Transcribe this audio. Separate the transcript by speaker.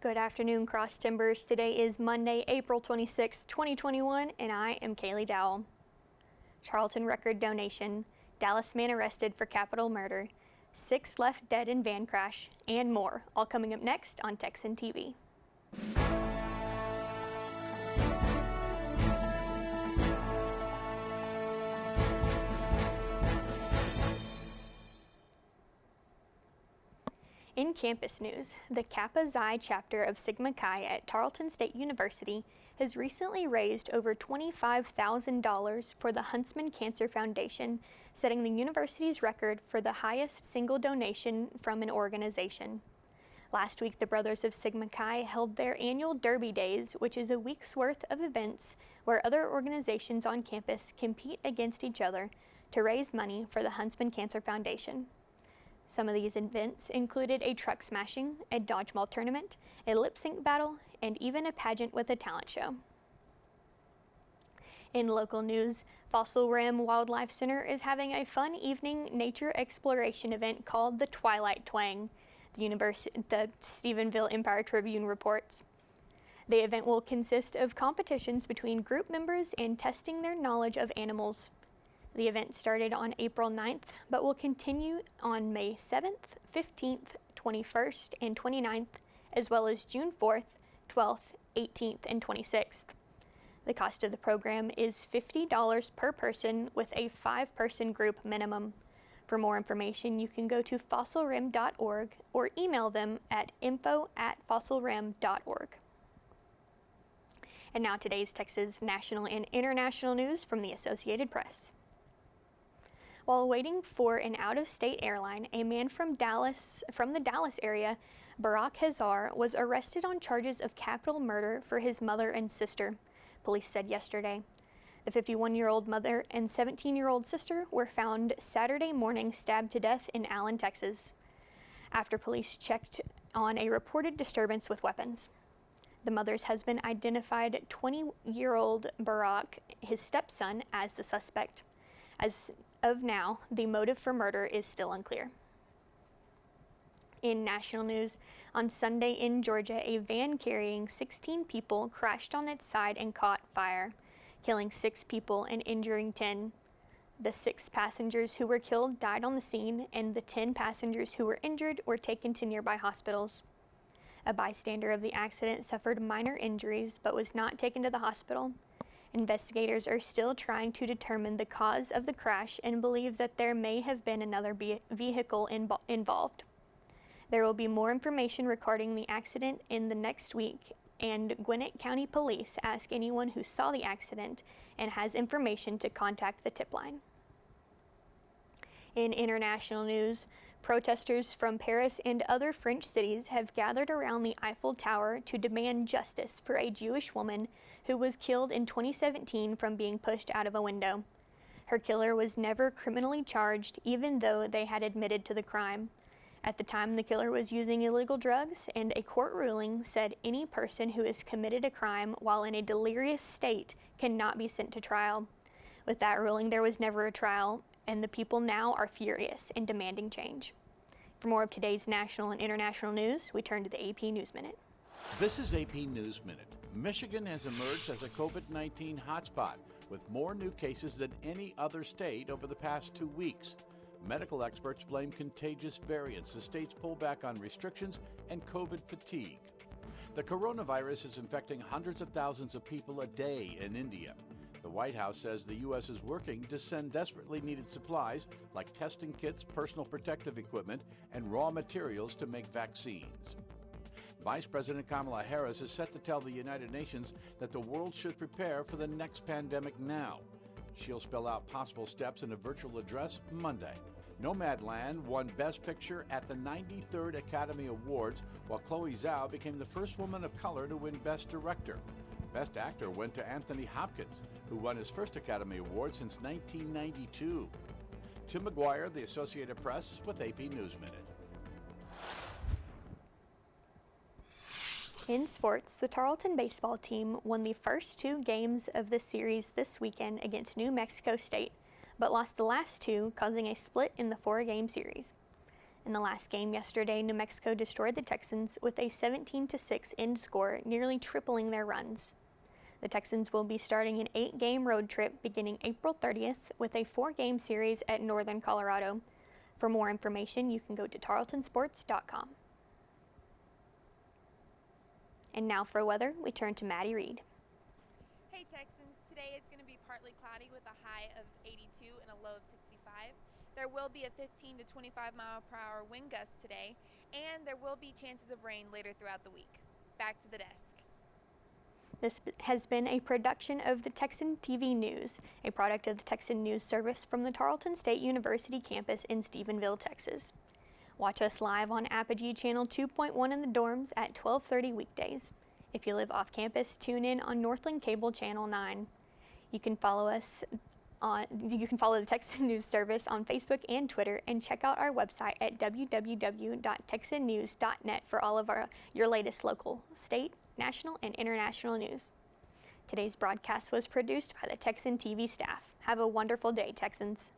Speaker 1: Good afternoon, Cross Timbers. Today is Monday, April 26, 2021, and I am Kaley Dowell. Charlton record donation, Dallas man arrested for capital murder, 6 left dead in van crash, and more, all coming up next on Texan TV. In campus news, the Kappa Xi chapter of Sigma Chi at Tarleton State University has recently raised over $25,000 for the Huntsman Cancer Foundation, setting the university's record for the highest single donation from an organization. Last week, the Brothers of Sigma Chi held their annual Derby Days, which is a week's worth of events where other organizations on campus compete against each other to raise money for the Huntsman Cancer Foundation. Some of these events included a truck smashing, a dodgeball tournament, a lip sync battle, and even a pageant with a talent show. In local news, Fossil Rim Wildlife Center is having a fun evening nature exploration event called the Twilight Twang, the Stephenville Empire Tribune reports. The event will consist of competitions between group members and testing their knowledge of animals. The event started on April 9th, but will continue on May 7th, 15th, 21st, and 29th, as well as June 4th, 12th, 18th, and 26th. The cost of the program is $50 per person with a 5-person group minimum. For more information, you can go to fossilrim.org or email them at info@fossilrim.org. And now today's Texas national and international news from the Associated Press. While waiting for an out-of-state airline, a man from the Dallas area, Barak Hazar, was arrested on charges of capital murder for his mother and sister, police said yesterday. The 51-year-old mother and 17-year-old sister were found Saturday morning stabbed to death in Allen, Texas, after police checked on a reported disturbance with weapons. The mother's husband identified 20-year-old Barak, his stepson, as the suspect. As of now, the motive for murder is still unclear. In national news, on Sunday in Georgia, a van carrying 16 people crashed on its side and caught fire, killing 6 people and injuring 10. The 6 passengers who were killed died on the scene, and the 10 passengers who were injured were taken to nearby hospitals. A bystander of the accident suffered minor injuries but was not taken to the hospital. Investigators are still trying to determine the cause of the crash and believe that there may have been another vehicle involved. There will be more information regarding the accident in the next week, and Gwinnett County Police ask anyone who saw the accident and has information to contact the tip line. In international news, protesters from Paris and other French cities have gathered around the Eiffel Tower to demand justice for a Jewish woman who was killed in 2017 from being pushed out of a window. Her killer was never criminally charged, even though they had admitted to the crime. At the time, the killer was using illegal drugs, and a court ruling said any person who has committed a crime while in a delirious state cannot be sent to trial. With that ruling, there was never a trial, and the people now are furious and demanding change. For more of today's national and international news, we turn to the AP News Minute.
Speaker 2: This is AP News Minute. Michigan has emerged as a COVID-19 hotspot, with more new cases than any other state over the past 2 weeks. Medical experts blame contagious variants as states pull back on restrictions and COVID fatigue. The coronavirus is infecting hundreds of thousands of people a day in India. The White House says the U.S. is working to send desperately needed supplies like testing kits, personal protective equipment, and raw materials to make vaccines. Vice President Kamala Harris is set to tell the United Nations that the world should prepare for the next pandemic now. She'll spell out possible steps in a virtual address Monday. Nomadland won Best Picture at the 93rd Academy Awards, while Chloe Zhao became the first woman of color to win Best Director. Best Actor went to Anthony Hopkins, who won his first Academy Award since 1992. Tim McGuire, The Associated Press, with AP News Minute.
Speaker 1: In sports, the Tarleton baseball team won the first 2 games of the series this weekend against New Mexico State, but lost the last 2, causing a split in the 4-game series. In the last game yesterday, New Mexico destroyed the Texans with a 17-6 end score, nearly tripling their runs. The Texans will be starting an 8-game road trip beginning April 30th with a 4-game series at Northern Colorado. For more information, you can go to tarletonsports.com. And now for weather, we turn to Maddie Reed.
Speaker 3: Hey Texans, today it's going to be partly cloudy with a high of 82 and a low of 65. There will be a 15 to 25 mile per hour wind gust today, and there will be chances of rain later throughout the week. Back to the desk.
Speaker 1: This has been a production of the Texan TV News, a product of the Texan News Service from the Tarleton State University campus in Stephenville, Texas. Watch us live on Apogee Channel 2.1 in the dorms at 12:30 weekdays. If you live off campus, tune in on Northland Cable Channel 9. You can follow the Texan News Service on Facebook and Twitter, and check out our website at www.texannews.net for all of your latest local, state, national, and international news. Today's broadcast was produced by the Texan TV staff. Have a wonderful day, Texans.